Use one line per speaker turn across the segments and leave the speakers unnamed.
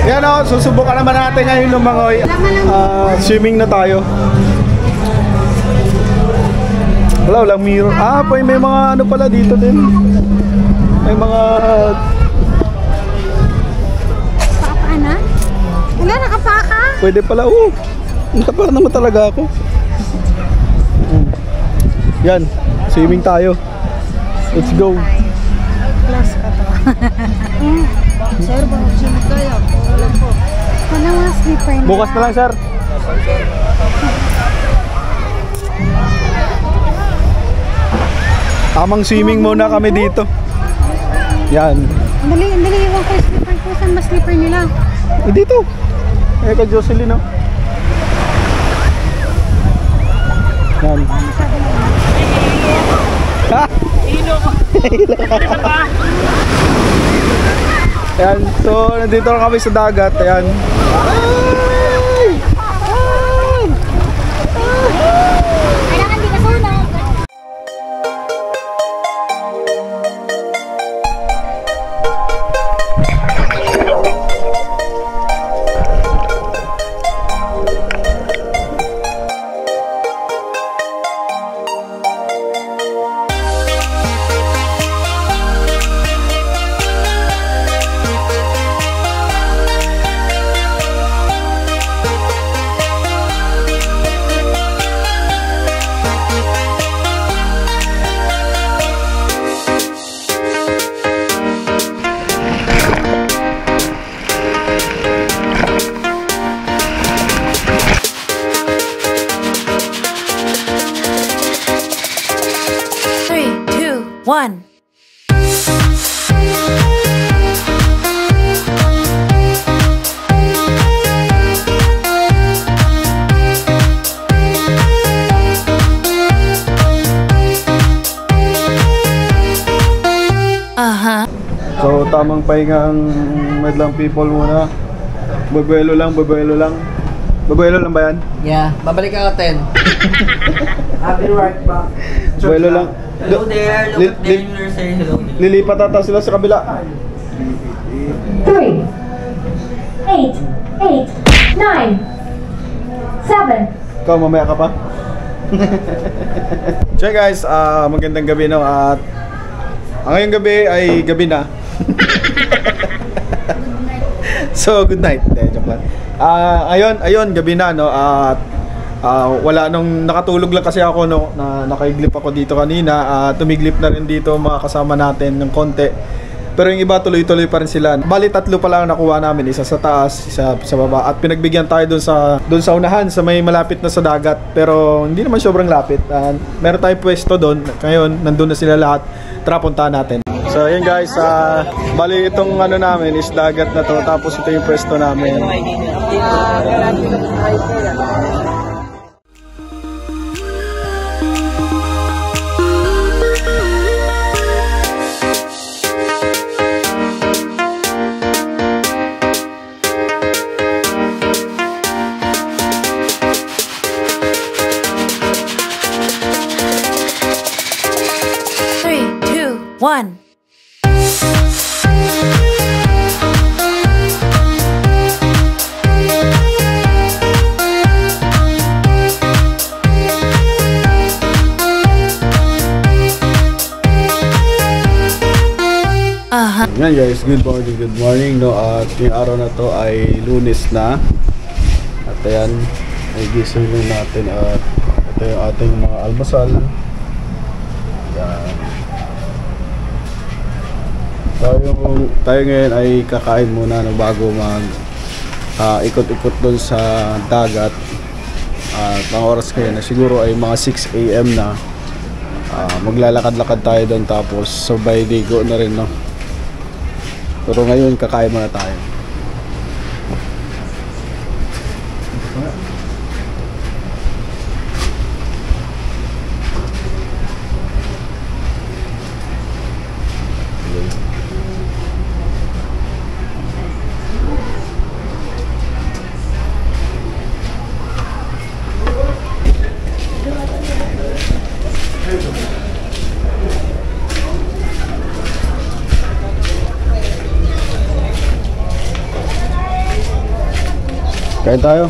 Yan o, susubukan naman natin ngayon lumangoy. Swimming na tayo. Wala, walang mirror. Ah, may mga ano pala dito din. May mga...
Paka na? Wala, nakapaka?
Pwede pala, nakapaka naman talaga ako. Yan, swimming tayo. Let's go.
Close ka to.
Sir, baka swimming tayo.
Wala mga slipper na.
Bukas na lang, sir. Tamang swimming muna kami dito. Yan.
Dali, iwan ko yung slipper ko. Saan ba slipper nila?
Dito. Kay Jocelyn, no? Yan. Ha? Ayan, so nandito na kami sa dagat. Ayan.
Kailangan di ka sunog.
One.
So tamang pahinga ang madlang people muna. Babuelo lang. Babuelo lang ba yan?
Yeah, babalik ako 10. I'll be right back.
Babuelo lang.
Hello there, look at them, you're saying hello there.
Lilipat ata sila sa kabila.
3, 8, 9, 7.
Ikaw, mamaya ka pa? So guys, magandang gabi no, at ngayong gabi ay gabi na. So good night. Joke lang. Ayun, gabi na no, at wala nung nakatulog lang kasi ako no, na nakaiglip ako dito kanina, tumiglip na rin dito mga kasama natin ng konti. Pero yung iba tuloy-tuloy pa rin sila. Bali 3 pa lang nakuha namin, isa sa taas, isa sa baba, at pinagbigyan tayo doon sa unahan sa may malapit na sa dagat, pero hindi naman sobrang lapit. Meron tayong pwesto doon. Ngayon nandun na sila lahat. Tara, puntahan natin. So ayun guys, bali itong ano namin is dagat na to, tapos ito yung pwesto namin.
One.
Yan guys, good morning no, at yung araw na to ay Lunes na. At ayan, ay gising lang natin, at ito yung ating mga almusal. Yan. Tayo ngayon ay kakain muna no, bago mag ikot-ikot doon sa dagat. At ang oras ngayon na siguro ay mga 6 AM na. Maglalakad-lakad tayo doon, tapos sabay ligo na rin no. Pero ngayon kakain muna tayo. Kain tayo.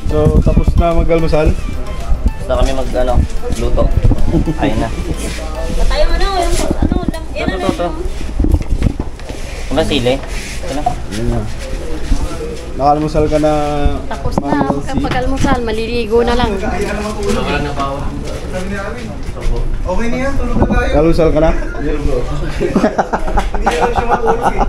So, tapos na mag-almusal?
Gusto kami luto. Ayun na.
Tayo yan
Ito. Ano sili? Ito na.
Nakalmusal ka na.
Tapos na, kapag almusal, maliligo na lang.
Okay na yan, tulog na tayo. Nakalmusal ka na? Hindi na siya matulog eh.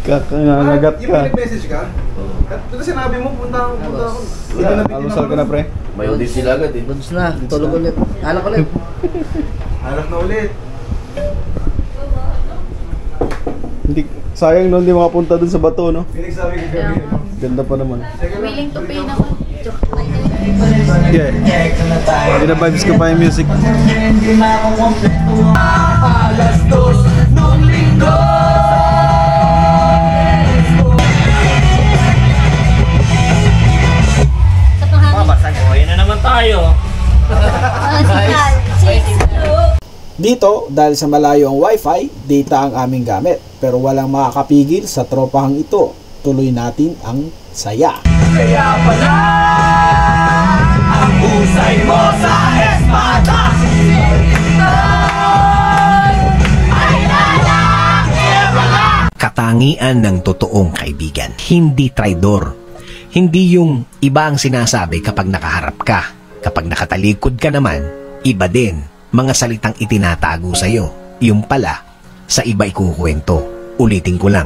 Kakanagat ka. Yung message ka? Ito sinabi mo, punta ako. Nakalmusal ka na, pre?
May audition sila agad eh. Buntos na, tulog ulit. Alak ulit.
Hanap na ulit. Hindi, sayang no, hindi makapunta dun sa bato, no? Pinagsabi ka gabi. Ganda pa naman.
Willing to pay naman.
Yeah. Binabibes ko pa yung music.
Mabasag. O, yun na naman tayo.
Dito, dahil sa malayo ang wifi, data ang aming gamit. Pero walang makakapigil sa tropahang ito. Tuloy natin ang saya.
Kaya pala ang husay mo sa espada.
Katangian ng totoong kaibigan, hindi traidor. Hindi yung iba ang sinasabi kapag nakaharap ka. Kapag nakatalikod ka naman, iba din. Mga salitang itinatago sa'yo. Yung pala, sa iba ikukwento. Ulitin ko lang.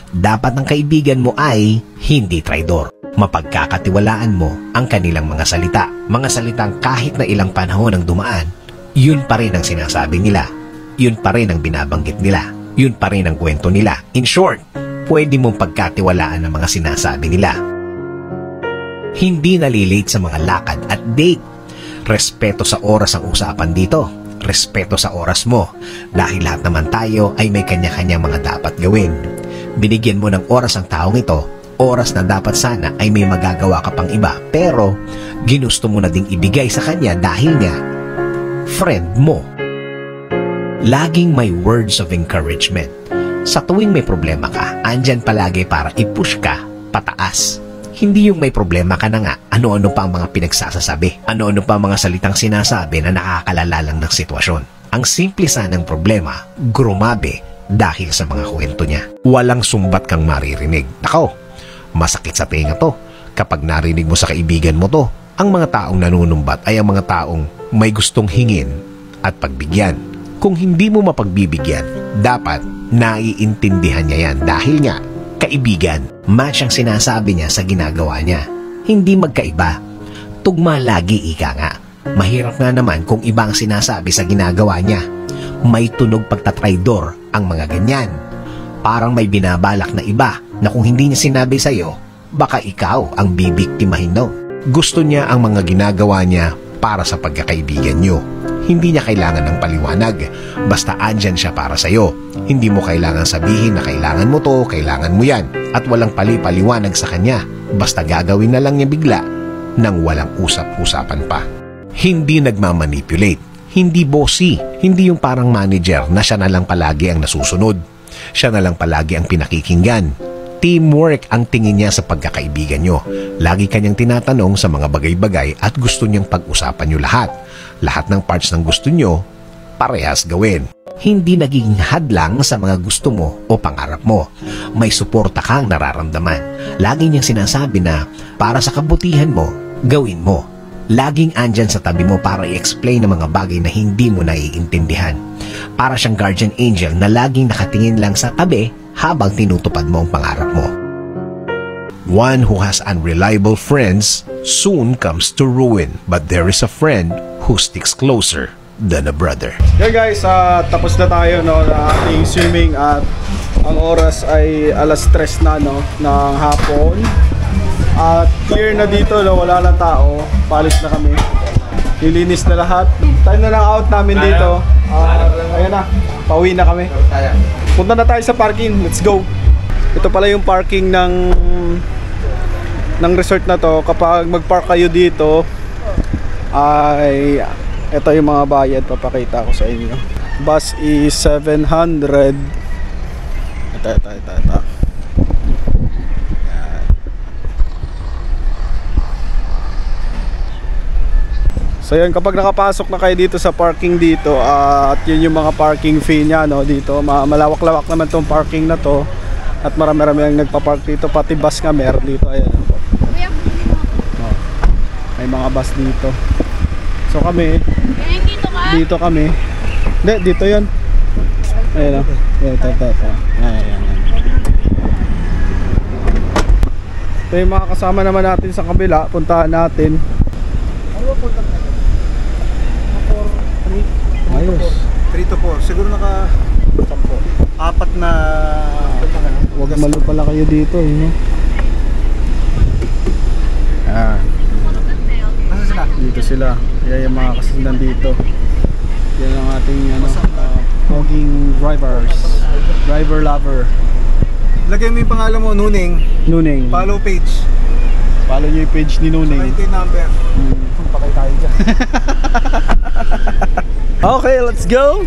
Dapat ang kaibigan mo ay hindi traidor. Mapagkakatiwalaan mo ang kanilang mga salita. Mga salitang kahit na ilang panahon ang dumaan, yun pa rin ang sinasabi nila. Yun pa rin ang binabanggit nila. Yun pa rin ang kwento nila. In short, pwede mong pagkatiwalaan ang mga sinasabi nila. Hindi nalilate sa mga lakad at date. Respeto sa oras ang usapan dito. Respeto sa oras mo. Dahil lahat naman tayo ay may kanya-kanya mga dapat gawin. Binigyan mo ng oras ang taong ito. Oras na dapat sana ay may magagawa ka pang iba. Pero ginusto mo na ding ibigay sa kanya dahil nga friend mo. Laging may words of encouragement. Sa tuwing may problema ka, andyan palagi para i-push ka pataas. Hindi yung may problema ka na nga, ano-ano pa ang mga pinagsasasabi, ano-ano pa ang mga salitang sinasabi na nakakalala lang ng sitwasyon. Ang simple sanang problema, grumabe dahil sa mga kwento niya. Walang sumbat kang maririnig. Nako, masakit sa tenga to. Kapag narinig mo sa kaibigan mo to, ang mga taong nanunumbat ay ang mga taong may gustong hingin at pagbigyan. Kung hindi mo mapagbibigyan, dapat naiintindihan niya yan dahil nga, kaibigan, match ang sinasabi niya sa ginagawa niya. Hindi magkaiba. Tugma lagi ika nga. Mahirap nga naman kung iba ang sinasabi sa ginagawa niya. May tunog pagtatraidor ang mga ganyan. Parang may binabalak na iba na kung hindi niya sinabi sa'yo, baka ikaw ang bibiktimahin no. Gusto niya ang mga ginagawa niya para sa pagkakaibigan niyo. Hindi niya kailangan ng paliwanag. Basta andyan siya para sa'yo. Hindi mo kailangan sabihin na kailangan mo to, kailangan mo yan. At walang paliwanag sa kanya. Basta gagawin na lang niya bigla nang walang usap-usapan pa. Hindi nagmamanipulate. Hindi bossy. Hindi yung parang manager na siya na lang palagi ang nasusunod. Siya na lang palagi ang pinakikinggan. Teamwork ang tingin niya sa pagkakaibigan nyo. Lagi kanyang tinatanong sa mga bagay-bagay at gusto niyang pag-usapan nyo lahat. Lahat ng parts ng gusto nyo, parehas gawin. Hindi naging hadlang sa mga gusto mo o pangarap mo. May suporta kang nararamdaman. Lagi niyang sinasabi na para sa kabutihan mo, gawin mo. Laging andyan sa tabi mo para i-explain ang mga bagay na hindi mo naiintindihan. Para siyang guardian angel na laging nakatingin lang sa tabi habang tinutupad mo ang pangarap mo. One who has unreliable friends soon comes to ruin, but there is a friend who sticks closer than a brother.
Yeah guys, tapos na tayo no, na ating swimming at ang oras ay alas 3 na no, ng hapon. At clear na dito no, wala na tao, palis na kami. Nilinis na lahat. Time na lang out namin dito. Ayan na, pauwi na kami. Punta na tayo sa parking, let's go. Ito pala yung parking ng resort na to. Kapag mag-park kayo dito ay ito yung mga bayad, papakita ko sa inyo. Bus is 700. Ito. So yan, kapag nakapasok na kayo dito sa parking dito, at yun yung mga parking fee nya no, dito. Malawak-lawak naman tong parking na to. At marami-rami ang nagpa-park dito, pati bus nga meron dito. Ayan. May mga bus dito. So kami, dito kami. Hindi, dito yun. Ayan o. Ito. Ayan. Ito yung mga kasama naman natin sa kabila. Puntahan natin. Ayos.
3 to 4. Siguro naka 4 na.
Huwag malo pala kayo dito. No? Dito sila. Yan yung mga kasundan dito. Yan ang ating vlogging drivers. Driver lover.
Lagay mo yung pangalan mo, Nuning. Follow page.
Follow nyo yung page ni Nuning.
Ito yung number. Pakay tayo dyan.
Okay, let's go!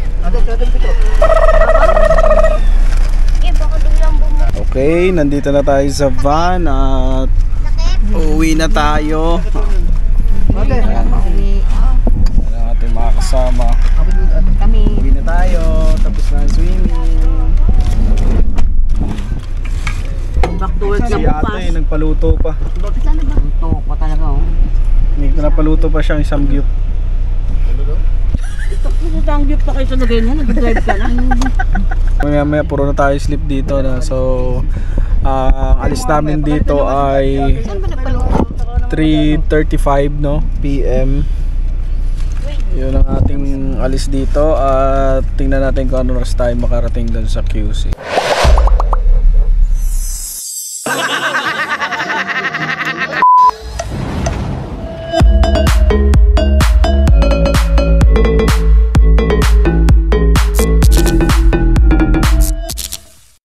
Okay, nandito na tayo sa van at uuwi na tayo. Ayan ang ating mga kasama. Uwi na tayo, tapos na ang swimming. Si ate nagpaluto pa. Nagpaluto pa siyang isang gyut.
Ang gyut pa kayo sa lagay na, nag-drive ka na.
Maya puro na tayo sleep dito na. So alis namin dito ay 3:35 no, PM. Yun ang ating alis dito at tingnan natin kung ano oras tayo makarating doon sa QC.